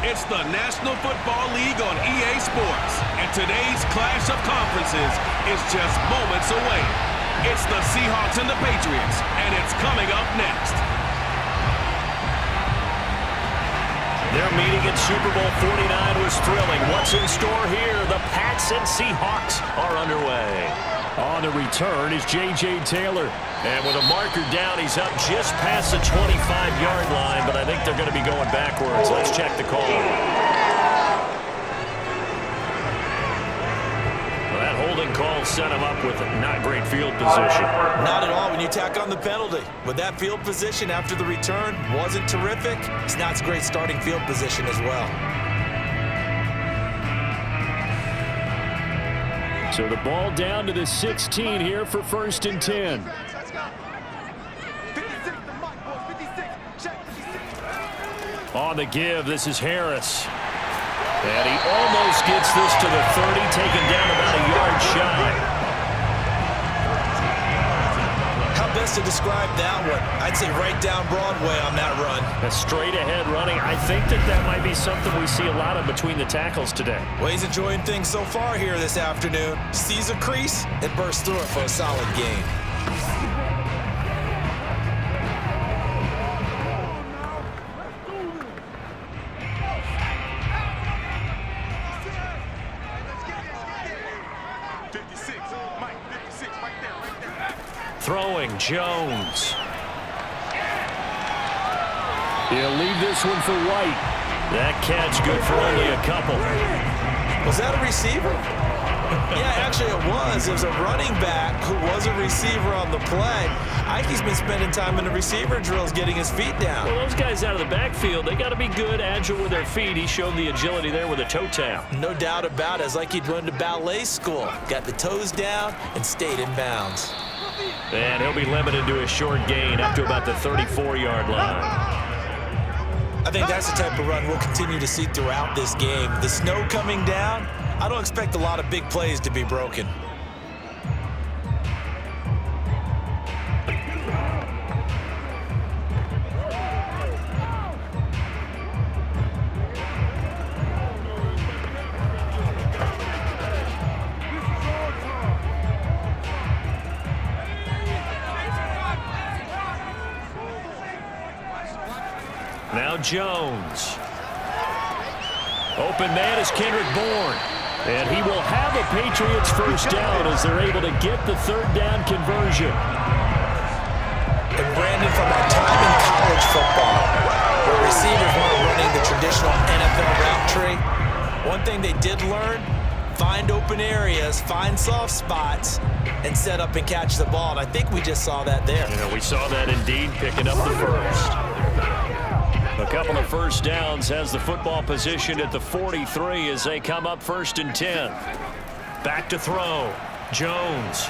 It's the National Football League on EA Sports, and today's clash of conferences is just moments away. It's the Seahawks and the Patriots, and it's coming up next. Their meeting at Super Bowl 49 was thrilling. What's in store here? The Pats and Seahawks are underway. On the return is J.J. Taylor. And with a marker down, he's up just past the 25-yard line, but I think they're going to be going backwards. Let's check the call. Well, that holding call set him up with not great field position. Not at all when you tack on the penalty. With that field position after the return wasn't terrific, it's not a great starting field position as well. So the ball down to the 16 here for 1st and 10. On the give, this is Harris. And he almost gets this to the 30, taken down about a yard shy. How best to describe that one? I'd say right down Broadway on that run. A straight-ahead running. I think that might be something we see a lot of between the tackles today. Well, he's enjoying things so far here this afternoon. Sees a crease and bursts through it for a solid gain. Throwing, Jones. He'll leave this one for White. That catch good for only a couple. Was that a receiver? Yeah, actually it was. It was a running back who was a receiver on the play. Ikey's been spending time in the receiver drills getting his feet down. Well, those guys out of the backfield, they got to be good, agile with their feet. He showed the agility there with a toe tap. No doubt about it. It's like he'd run to ballet school. Got the toes down and stayed in bounds. And he'll be limited to a short gain up to about the 34-yard line. I think that's the type of run we'll continue to see throughout this game. The snow coming down, I don't expect a lot of big plays to be broken. Now Jones. Open man is Kendrick Bourne. And he will have a Patriots first down as they're able to get the third down conversion. And Brandon, from our time in college football, where receivers weren't running the traditional NFL route tree, one thing they did learn, find open areas, find soft spots, and set up and catch the ball. And I think we just saw that there. Yeah, we saw that indeed, picking up the first. A couple of first downs, has the football position at the 43 as they come up 1st and 10. Back to throw. Jones.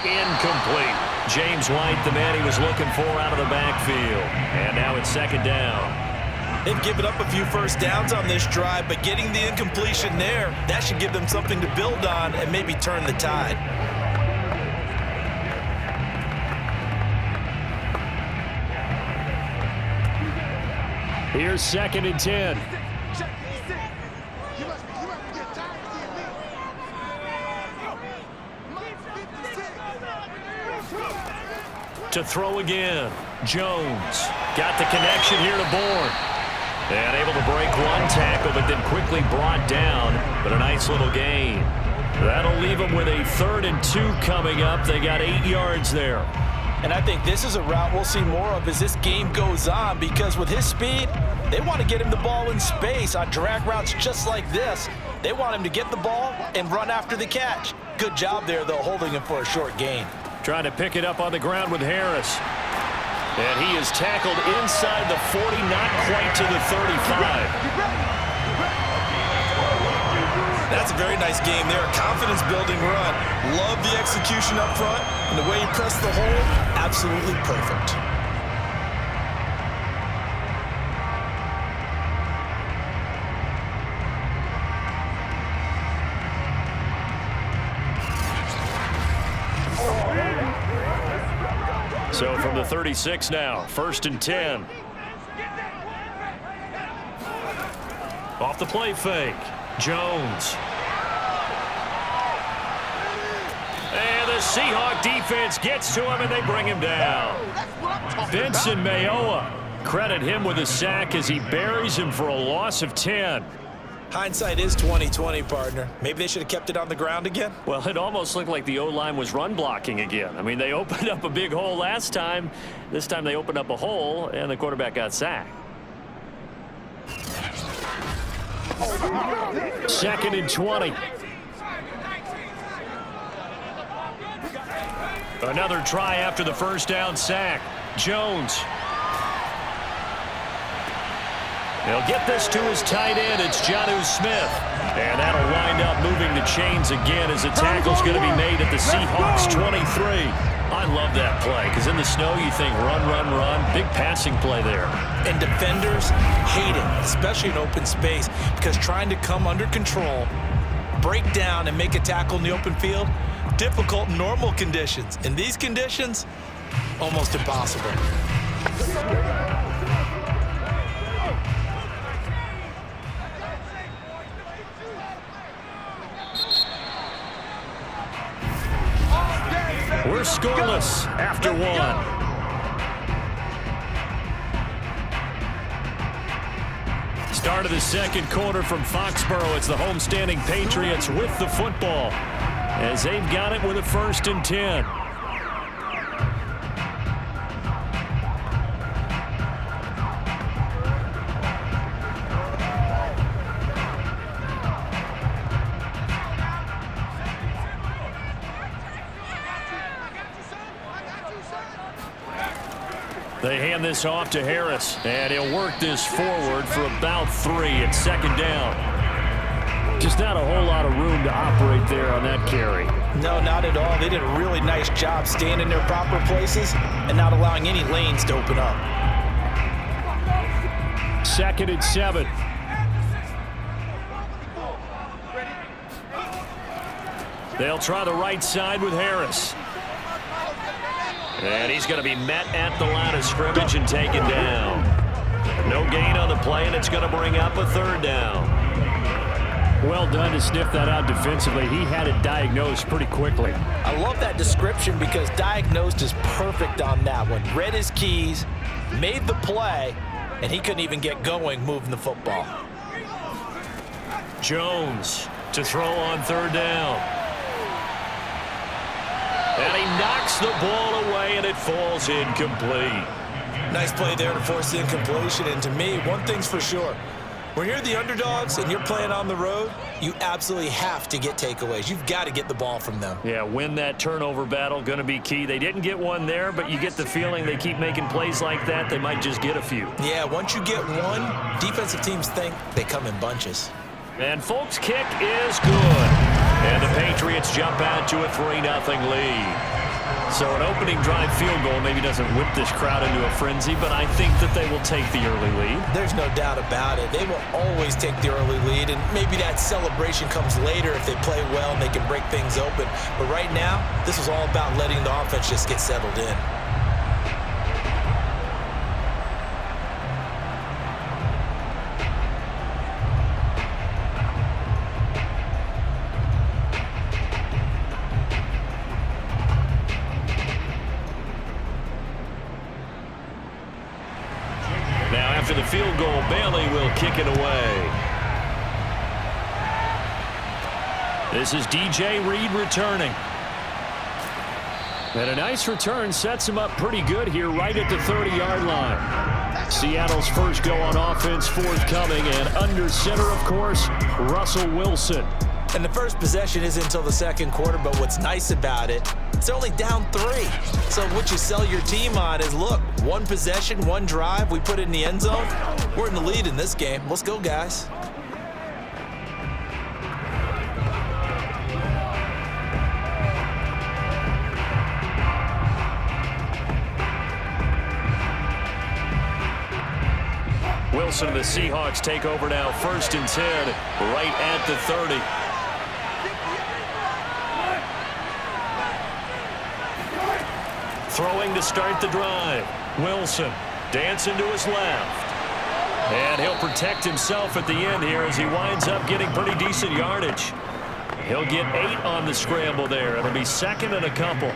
Incomplete. James White, the man he was looking for out of the backfield. And now it's 2nd down. They've given up a few first downs on this drive, but getting the incompletion there, that should give them something to build on and maybe turn the tide. Here's 2nd and 10. To throw again. Jones got the connection here to Bourne. And able to break one tackle, but then quickly brought down. But a nice little gain. That'll leave them with a 3rd and 2 coming up. They got 8 yards there. And I think this is a route we'll see more of as this game goes on, because with his speed, they want to get him the ball in space on drag routes just like this. They want him to get the ball and run after the catch. Good job there, though, holding him for a short gain. Trying to pick it up on the ground with Harris. And he is tackled inside the 40, not quite to the 35. That's a very nice game there, a confidence-building run. Love the execution up front, and the way he pressed the hole, absolutely perfect. So from the 36 now, 1st and 10. Off the play fake. Jones. And the Seahawks defense gets to him, and they bring him down. Vincent Mayoa. Credit him with a sack as he buries him for a loss of 10. Hindsight is 20/20, partner. Maybe they should have kept it on the ground again. Well, it almost looked like the O-line was run blocking again. I mean, they opened up a big hole last time. This time they opened up a hole, and the quarterback got sacked. 2nd and 20. Another try after the first down sack. Jones. He'll get this to his tight end. It's Jonnu Smith. And that'll wind up moving the chains again as the tackle's going to be made at the Seahawks 23. I love that play because in the snow you think run, run, run. Big passing play there. And defenders hate it, especially in open space, because trying to come under control, break down, and make a tackle in the open field, difficult in normal conditions. In these conditions, almost impossible. We're scoreless after one. Start of the second quarter from Foxborough. It's the homestanding Patriots with the football as they've got it with a 1st and 10. They hand this off to Harris, and he'll work this forward for about 3 at 2nd down. Just not a whole lot of room to operate there on that carry. No, not at all. They did a really nice job staying in their proper places and not allowing any lanes to open up. 2nd and 7. They'll try the right side with Harris. And he's going to be met at the line of scrimmage and taken down. No gain on the play, and it's going to bring up a 3rd down. Well done to sniff that out defensively. He had it diagnosed pretty quickly. I love that description because diagnosed is perfect on that one. Read his keys, made the play, and he couldn't even get going moving the football. Jones to throw on 3rd down. And he knocks the ball away, and it falls incomplete. Nice play there to force the incompletion. And to me, one thing's for sure. When you're the underdogs and you're playing on the road, you absolutely have to get takeaways. You've got to get the ball from them. Yeah, win that turnover battle, going to be key. They didn't get one there, but you get the feeling they keep making plays like that, they might just get a few. Yeah, once you get one, defensive teams think they come in bunches. And Folk's kick is good. And the Patriots jump out to a 3-0 lead. So an opening drive field goal maybe doesn't whip this crowd into a frenzy, but I think that they will take the early lead. There's no doubt about it. They will always take the early lead, and maybe that celebration comes later if they play well and they can break things open. But right now, this is all about letting the offense just get settled in. After the field goal, Bailey will kick it away. This is DJ Reed returning. And a nice return sets him up pretty good here right at the 30-yard line. Seattle's first go on offense forthcoming, and under center, of course, Russell Wilson. And the first possession isn't until the second quarter, but what's nice about it, it's only down 3. So what you sell your team on is, look, one possession, one drive, we put it in the end zone. We're in the lead in this game. Let's go, guys. Wilson and the Seahawks take over now, 1st and 10, right at the 30. Throwing to start the drive. Wilson dancing to his left. And he'll protect himself at the end here as he winds up getting pretty decent yardage. He'll get 8 on the scramble there. It'll be 2nd and a couple.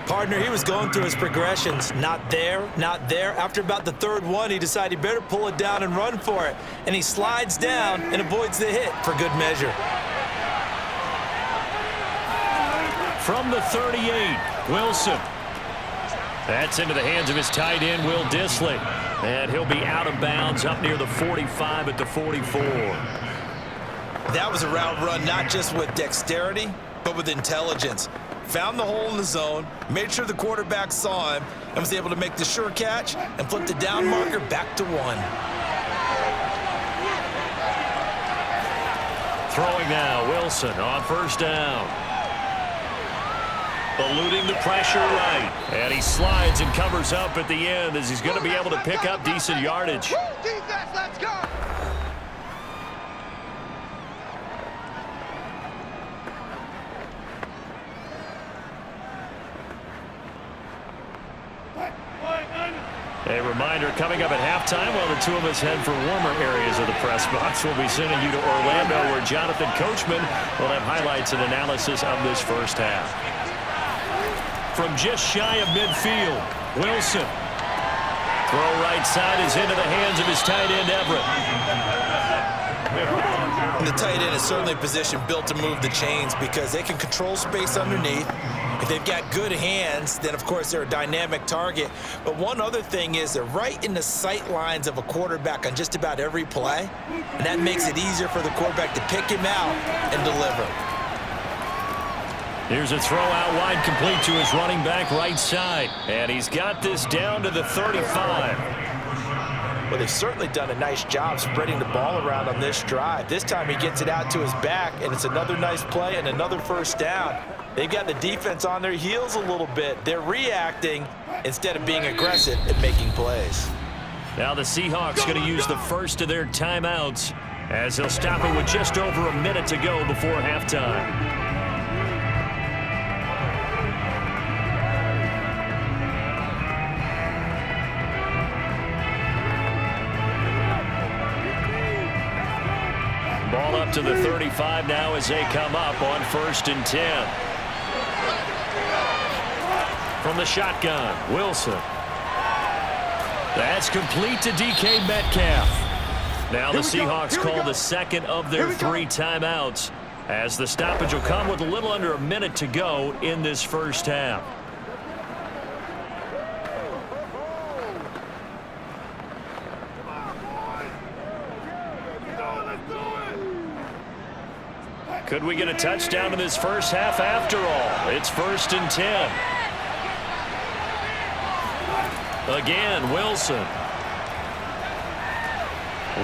Partner, he was going through his progressions. Not there, not there. After about the 3rd one, he decided he better pull it down and run for it. And he slides down and avoids the hit for good measure. From the 38, Wilson. That's into the hands of his tight end, Will Dissly. And he'll be out of bounds up near the 45 at the 44. That was a route run not just with dexterity, but with intelligence. Found the hole in the zone, made sure the quarterback saw him, and was able to make the sure catch and flip the down marker back to 1. Throwing now, Wilson on 1st down. Eluding the pressure right. And he slides and covers up at the end as he's going to be able to pick up decent yardage. Defense, let's go! A reminder coming up at halftime while the two of us head for warmer areas of the press box. We'll be sending you to Orlando where Jonathan Coachman will have highlights and analysis of this first half. From just shy of midfield, Wilson. Throw right side is into the hands of his tight end, Everett. The tight end is certainly a position built to move the chains because they can control space underneath. If they've got good hands, then of course they're a dynamic target. But one other thing is they're right in the sight lines of a quarterback on just about every play. And that makes it easier for the quarterback to pick him out and deliver. Here's a throw out wide complete to his running back right side. And he's got this down to the 35. Well, they've certainly done a nice job spreading the ball around on this drive. This time he gets it out to his back, and it's another nice play and another 1st down. They've got the defense on their heels a little bit. They're reacting instead of being aggressive at making plays. Now the Seahawks going to use the first of their timeouts as they'll stop it with just over a minute to go before halftime. Ball up to the 35 now as they come up on 1st and 10. From the shotgun, Wilson. That's complete to DK Metcalf. Now the Seahawks call the 2nd of their 3 timeouts as the stoppage will come with a little under a minute to go in this first half. Could we get a touchdown in this first half after all? It's 1st and 10. Again, Wilson.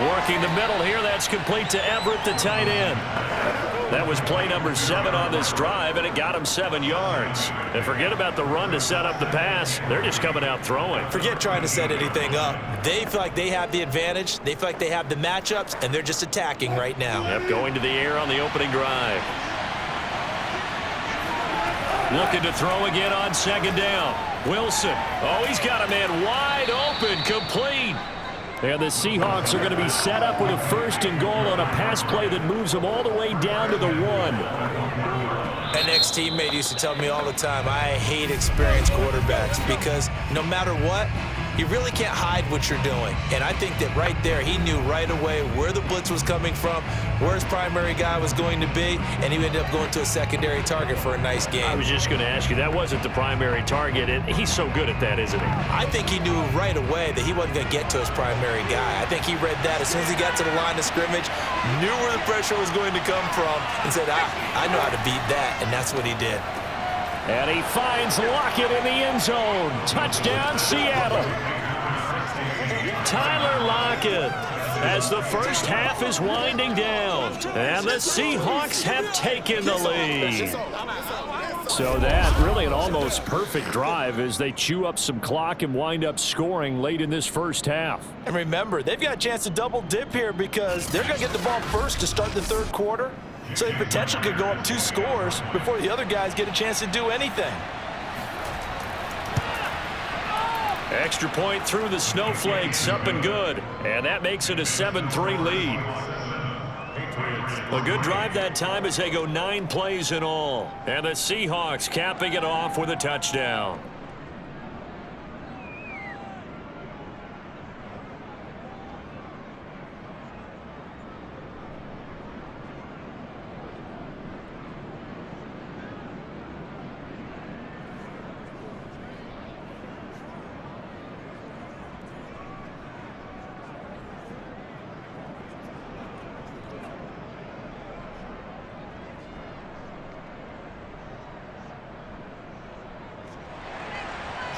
Working the middle here. That's complete to Everett, the tight end. That was play number 7 on this drive, and it got him 7 yards. And forget about the run to set up the pass. They're just coming out throwing. Forget trying to set anything up. They feel like they have the advantage. They feel like they have the matchups, and they're just attacking right now. Yep, going to the air on the opening drive. Looking to throw again on 2nd down. Wilson. Oh, he's got a man wide open, complete. And the Seahawks are going to be set up with a 1st and goal on a pass play that moves them all the way down to the 1. An ex-teammate used to tell me all the time, I hate experienced quarterbacks because no matter what, you really can't hide what you're doing. And I think that right there, he knew right away where the blitz was coming from, where his primary guy was going to be, and he ended up going to a secondary target for a nice game. I was just going to ask you, that wasn't the primary target, and he's so good at that, isn't he? I think he knew right away that he wasn't going to get to his primary guy. I think he read that as soon as he got to the line of scrimmage, knew where the pressure was going to come from, and said, I know how to beat that, and that's what he did. And he finds Lockett in the end zone. Touchdown, Seattle. Tyler Lockett as the first half is winding down. And the Seahawks have taken the lead. So that really an almost perfect drive as they chew up some clock and wind up scoring late in this first half. And remember, they've got a chance to double dip here because they're going to get the ball first to start the 3rd quarter. So they potentially could go up 2 scores before the other guys get a chance to do anything. Extra point through the snowflakes, up and good. And that makes it a 7-3 lead. A good drive that time as they go 9 plays in all. And the Seahawks capping it off with a touchdown.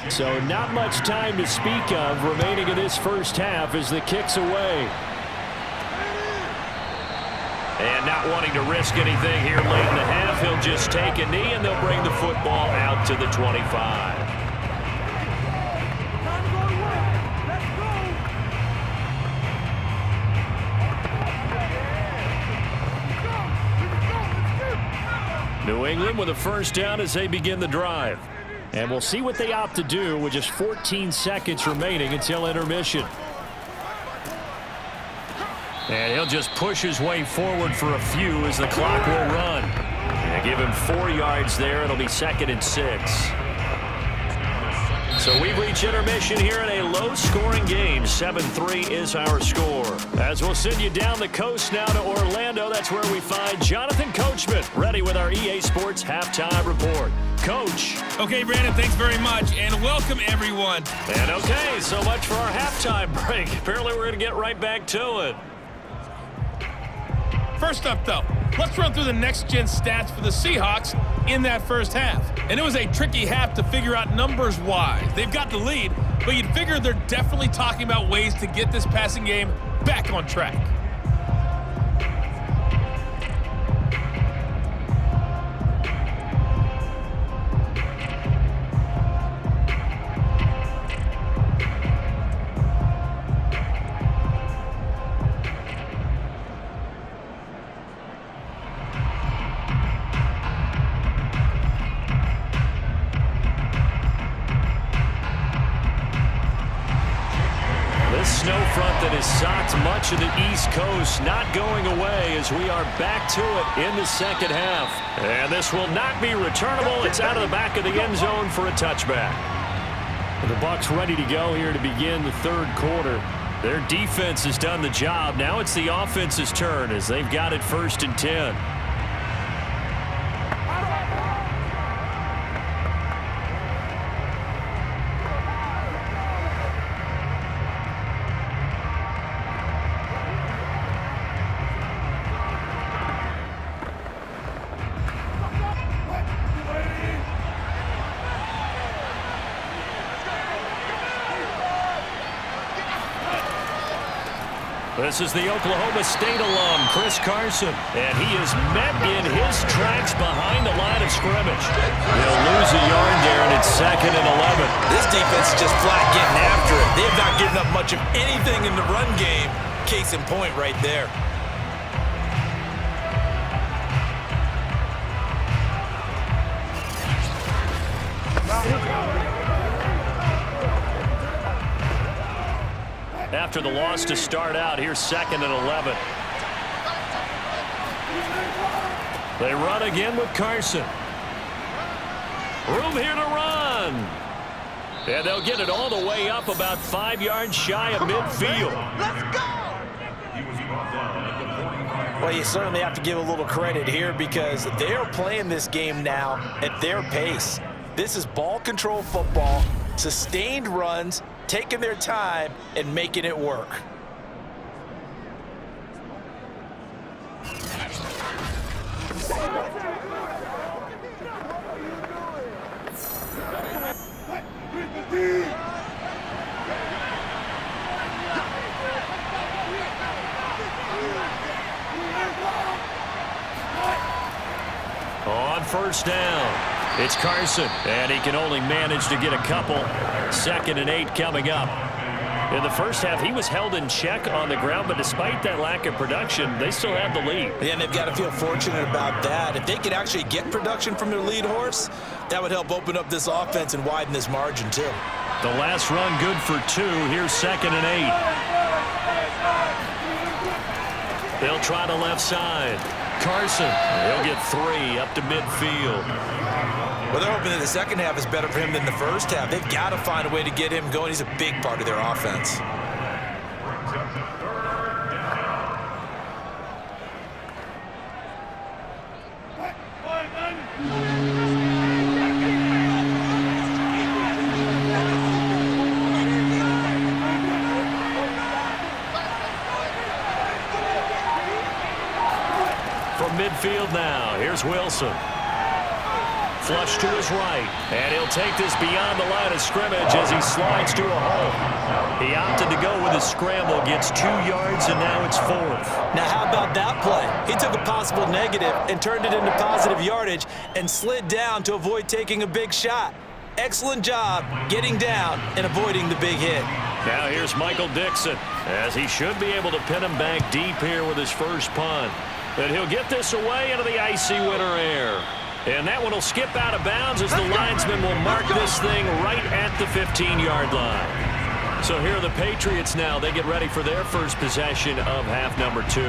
So not much time to speak of remaining in this first half as the kick's away. And not wanting to risk anything here late in the half, he'll just take a knee and they'll bring the football out to the 25. New England with a first down as they begin the drive. And we'll see what they opt to do with just 14 seconds remaining until intermission. And he'll just push his way forward for a few as the clock will run. And give him 4 yards there. It'll be 2nd and 6. So we've reached intermission here in a low-scoring game. 7-3 is our score. As we'll send you down the coast now to Orlando, that's where we find Jonathan Coachman, ready with our EA Sports Halftime Report. Coach. Okay, Brandon, thanks very much, and welcome, everyone. And okay, so much for our halftime break. Apparently, we're going to get right back to it. First up, though, let's run through the next-gen stats for the Seahawks in that first half. And it was a tricky half to figure out numbers-wise. They've got the lead, but you'd figure they're definitely talking about ways to get this passing game back on track. Snow front that has socked much of the East Coast not going away as we are back to it in the second half. And this will not be returnable. It's out of the back of the end zone for a touchback. The Bucs ready to go here to begin the third quarter. Their defense has done the job. Now it's the offense's turn as they've got it 1st and 10. This is the Oklahoma State alum, Chris Carson, and he is met in his tracks behind the line of scrimmage. They'll lose a yard there, and it's 2nd and 11. This defense is just flat getting after it. They have not given up much of anything in the run game. Case in point right there. After the loss to start out, here's 2nd and 11. They run again with Carson. Room here to run. And they'll get it all the way up about 5 yards shy of midfield. Let's go! Well, you certainly have to give a little credit here because they're playing this game now at their pace. This is ball control football, sustained runs, taking their time and making it work. On 1st down. It's Carson, and he can only manage to get a couple. 2nd and 8 coming up. In the first half, he was held in check on the ground, but despite that lack of production, they still have the lead. And they've got to feel fortunate about that. If they could actually get production from their lead horse, that would help open up this offense and widen this margin too. The last run good for 2. Here's 2nd and 8. They'll try the left side. Carson, he'll get 3 up to midfield. Well, they're hoping that the second half is better for him than the first half. They've got to find a way to get him going. He's a big part of their offense. Midfield now. Here's Wilson. Flush to his right. And he'll take this beyond the line of scrimmage as he slides to a hole. He opted to go with his scramble. Gets 2 yards, and now it's 4th. Now, how about that play? He took a possible negative and turned it into positive yardage and slid down to avoid taking a big shot. Excellent job getting down and avoiding the big hit. Now here's Michael Dixon, as he should be able to pin him back deep here with his first punt. But he'll get this away into the icy winter air. And that one will skip out of bounds as the linesman will mark this thing right at the 15-yard line. So here are the Patriots now. They get ready for their first possession of half number 2.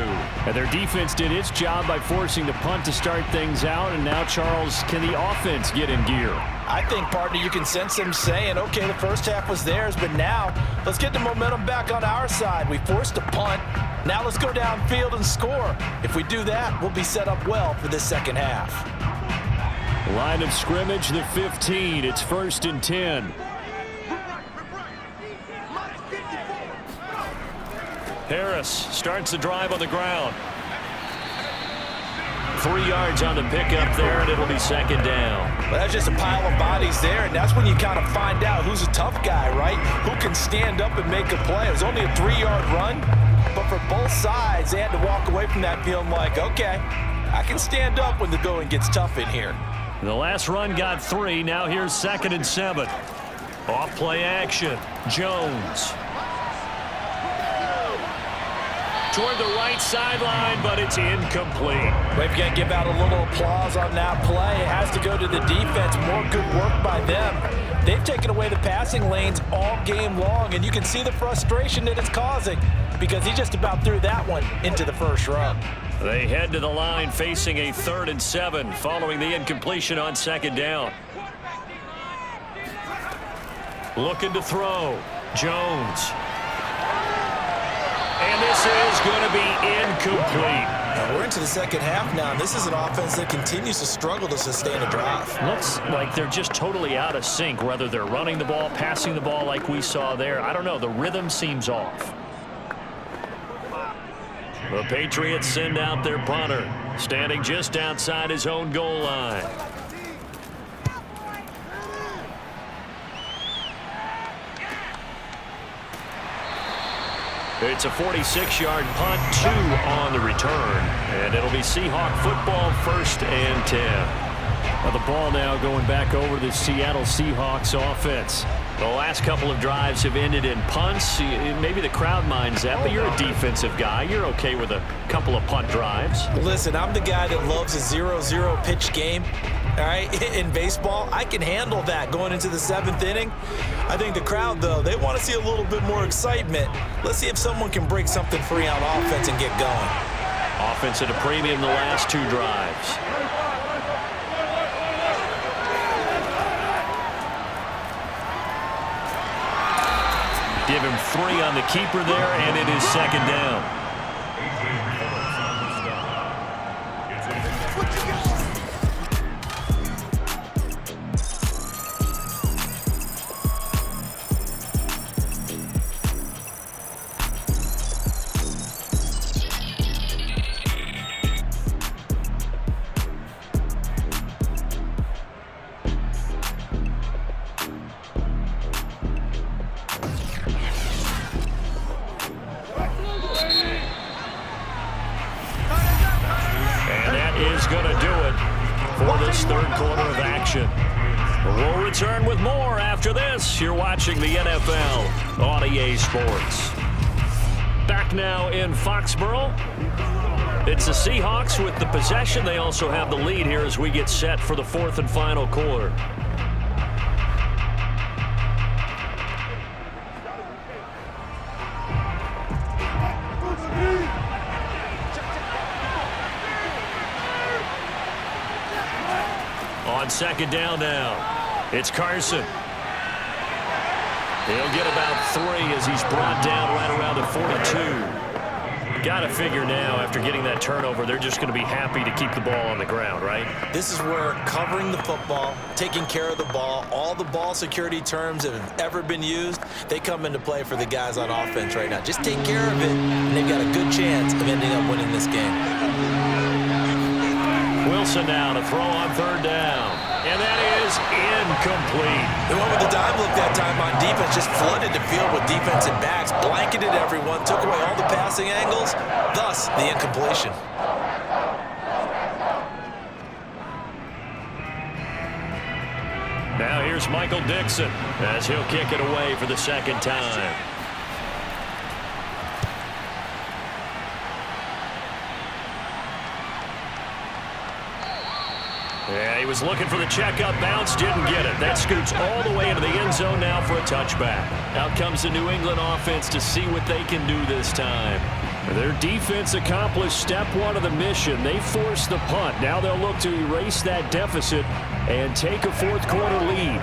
And their defense did its job by forcing the punt to start things out. And now, Charles, can the offense get in gear? I think, partner, you can sense them saying, okay, the first half was theirs, but now let's get the momentum back on our side. We forced a punt. Now let's go downfield and score. If we do that, we'll be set up well for this second half. Line of scrimmage, the 15. It's 1st and 10. Harris starts the drive on the ground. 3 yards on the pickup there, and it'll be 2nd down. Well, that's just a pile of bodies there, and that's when you kind of find out who's a tough guy, right? Who can stand up and make a play. It was only a 3-yard run, but for both sides, they had to walk away from that feeling like, okay, I can stand up when the going gets tough in here. The last run got 3. Now here's 2nd and 7. Off play action. Jones. Toward the right sideline, but it's incomplete. We've got to give out a little applause on that play. It has to go to the defense. More good work by them. They've taken away the passing lanes all game long, and you can see the frustration that it's causing because he just about threw that one into the first row. They head to the line facing a 3rd and 7 following the incompletion on 2nd down. Looking to throw. Jones. And this is going to be incomplete. Now we're into the second half now, and this is an offense that continues to struggle to sustain a drive. Looks like they're just totally out of sync, whether they're running the ball, passing the ball like we saw there. I don't know. The rhythm seems off. The Patriots send out their punter, standing just outside his own goal line. It's a 46-yard punt, 2 on the return, and it'll be Seahawk football, 1st and 10. Well, the ball now going back over the Seattle Seahawks offense. The last couple of drives have ended in punts. Maybe the crowd minds that, but you're a defensive guy. You're okay with a couple of punt drives. Listen, I'm the guy that loves a 0-0 pitch game. All right, in baseball, I can handle that going into the 7th inning. I think the crowd, though, they want to see a little bit more excitement. Let's see if someone can break something free on offense and get going. Offense at a premium the last 2 drives. Give him 3 on the keeper there, and it is 2nd down. Going to do it for this 3rd quarter of action. We'll return with more after this. You're watching the NFL on EA Sports. Back now in Foxborough. It's the Seahawks with the possession. They also have the lead here as we get set for the 4th and final quarter. On second down now, it's Carson. He'll get about 3 as he's brought down right around the 42. Got to figure now, after getting that turnover, they're just going to be happy to keep the ball on the ground, right? This is where covering the football, taking care of the ball, all the ball security terms that have ever been used, they come into play for the guys on offense right now. Just take care of it, and they've got a good chance of ending up winning this game. Wilson now to throw on third down. And that is incomplete. They went with the dime look that time on defense, just flooded the field with defensive backs, blanketed everyone, took away all the passing angles, thus the incompletion. Now here's Michael Dixon as he'll kick it away for the second time. Yeah, he was looking for the checkup bounce, didn't get it. That scoots all the way into the end zone now for a touchback. Out comes the New England offense to see what they can do this time. Their defense accomplished step 1 of the mission. They forced the punt. Now they'll look to erase that deficit and take a fourth quarter lead.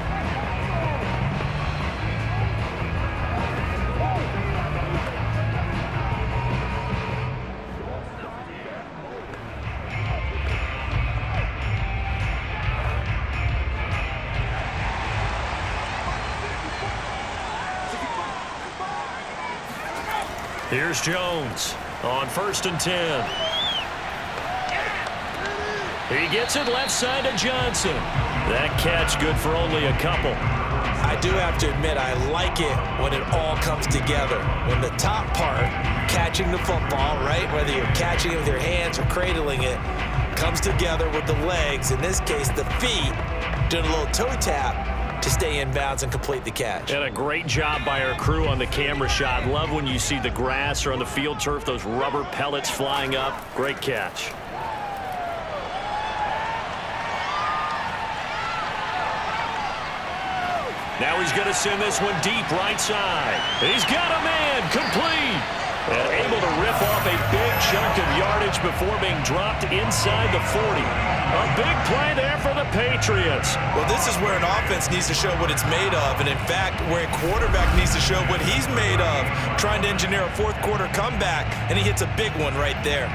Here's Jones on 1st and 10. He gets it left side to Johnson. That catch good for only a couple. I do have to admit, I like it when it all comes together. When the top part, catching the football, right, whether you're catching it with your hands or cradling it, comes together with the legs, in this case the feet, doing a little toe tap to stay in bounds and complete the catch. And a great job by our crew on the camera shot. Love when you see the grass or on the field turf, those rubber pellets flying up. Great catch. Now he's going to send this one deep right side. He's got a man, complete. And able to rip off a big chunk of yardage before being dropped inside the 40. A big play there for the Patriots. Well, this is where an offense needs to show what it's made of, and in fact, where a quarterback needs to show what he's made of, trying to engineer a fourth quarter comeback, and he hits a big one right there.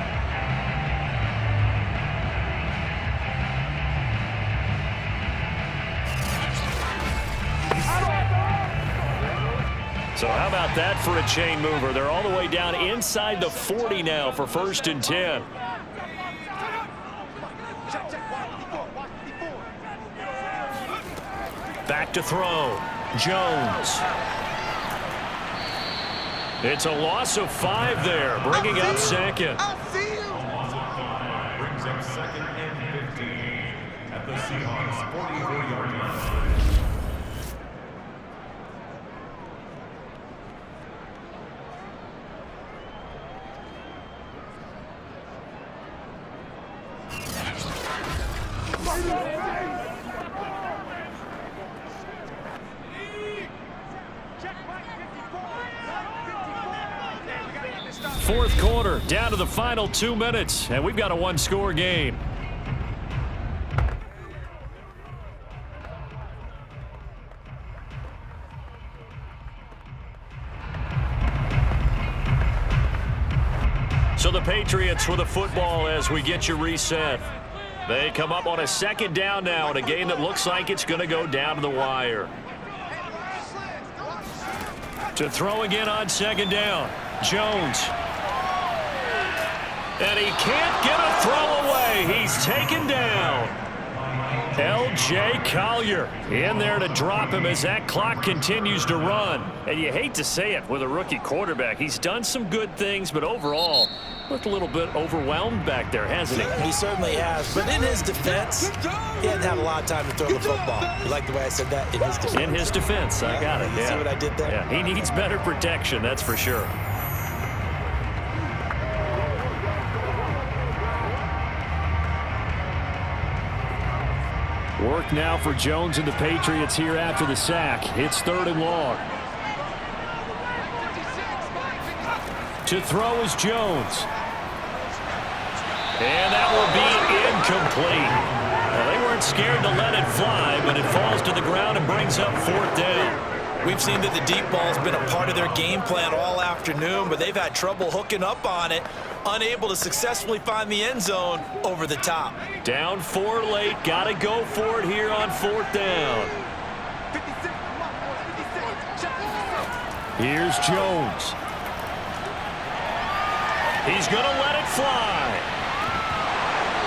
So how about that for a chain mover? They're all the way down inside the 40 now for 1st and 10. Back to throw. Jones. It's a loss of 5 there, bringing up second. Brings up second and 15 at the Seahawks 44-yard line. Fourth quarter, down to the final 2 minutes, and we've got a one-score game. So the Patriots with the football as we get you reset. They come up on a second down now in a game that looks like it's going to go down to the wire. To throw again on second down, Jones. And he can't get a throw away. He's taken down. L.J. Collier in there to drop him as that clock continues to run. And you hate to say it with a rookie quarterback. He's done some good things, but overall looked a little bit overwhelmed back there, hasn't he? He certainly has. But in his defense, he hadn't had a lot of time to throw the football. You like the way I said that? In his defense. In his defense, I got it. You see what I did there? Yeah, he needs better protection, that's for sure. Work now for Jones and the Patriots here after the sack. It's 3rd and long. To throw is Jones. And that will be incomplete. Well, they weren't weren't scared to let it fly, but it falls to the ground and brings up 4th down. We've seen that the deep ball's been a part of their game plan all afternoon, but they've had trouble hooking up on it, unable to successfully find the end zone over the top. Down 4 late, got to go for it here on 4th down. Here's Jones. He's going to let it fly.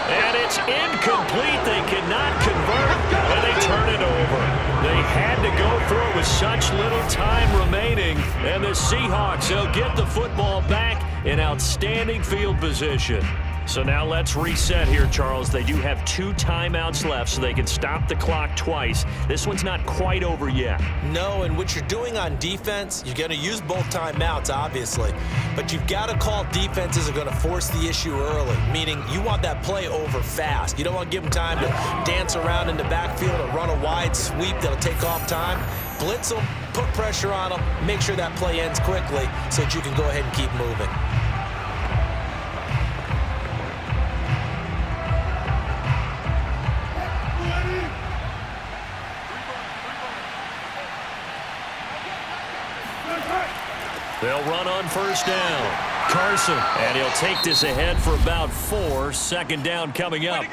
And it's incomplete. They cannot convert, and they turn it over. They had to go for it with such little time remaining. And the Seahawks, they'll get the football back in outstanding field position. So now let's reset here, Charles. They do have 2 timeouts left, so they can stop the clock twice. This one's not quite over yet. No, and what you're doing on defense, you're going to use both timeouts, obviously. But you've got to call defenses are going to force the issue early, meaning you want that play over fast. You don't want to give them time to dance around in the backfield or run a wide sweep that'll take off time. Blitz them, put pressure on them, make sure that play ends quickly so that you can go ahead and keep moving. They'll run on 1st down. Carson, and he'll take this ahead for about 4. 2nd down coming up.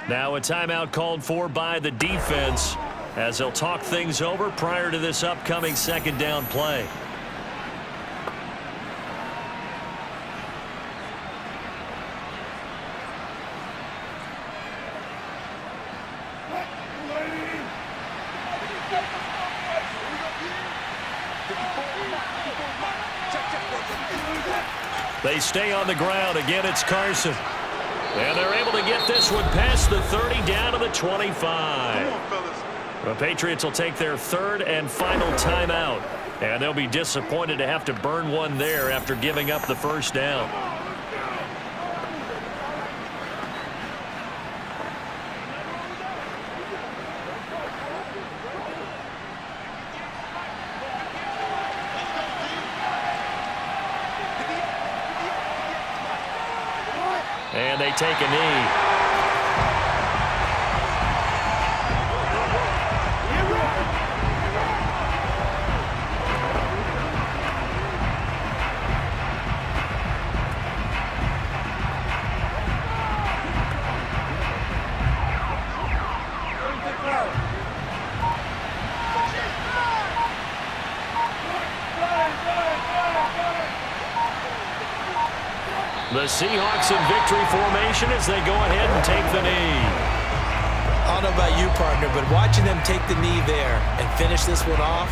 Now a timeout called for by the defense as they'll talk things over prior to this upcoming 2nd down play. They stay on the ground. Again, it's Carson. And they're able to get this one past the 30 down to the 25. The Patriots will take their 3rd and final timeout. And they'll be disappointed to have to burn one there after giving up the 1st down. And they take a knee. The Seahawks in victory formation as they go ahead and take the knee. I don't know about you, partner, but watching them take the knee there and finish this one off,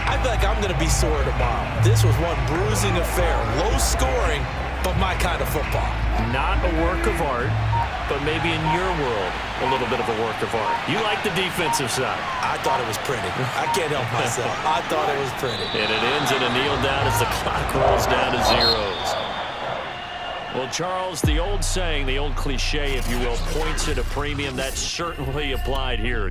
I feel like I'm going to be sore tomorrow. This was one bruising affair. Low scoring, but my kind of football. Not a work of art, but maybe in your world, a little bit of a work of art. You like the defensive side. I thought it was pretty. I can't help myself. I thought it was pretty. And it ends in a kneel down as the clock rolls down to zeros. Well, Charles, the old saying, the old cliche, if you will, points at a premium. That certainly applied here.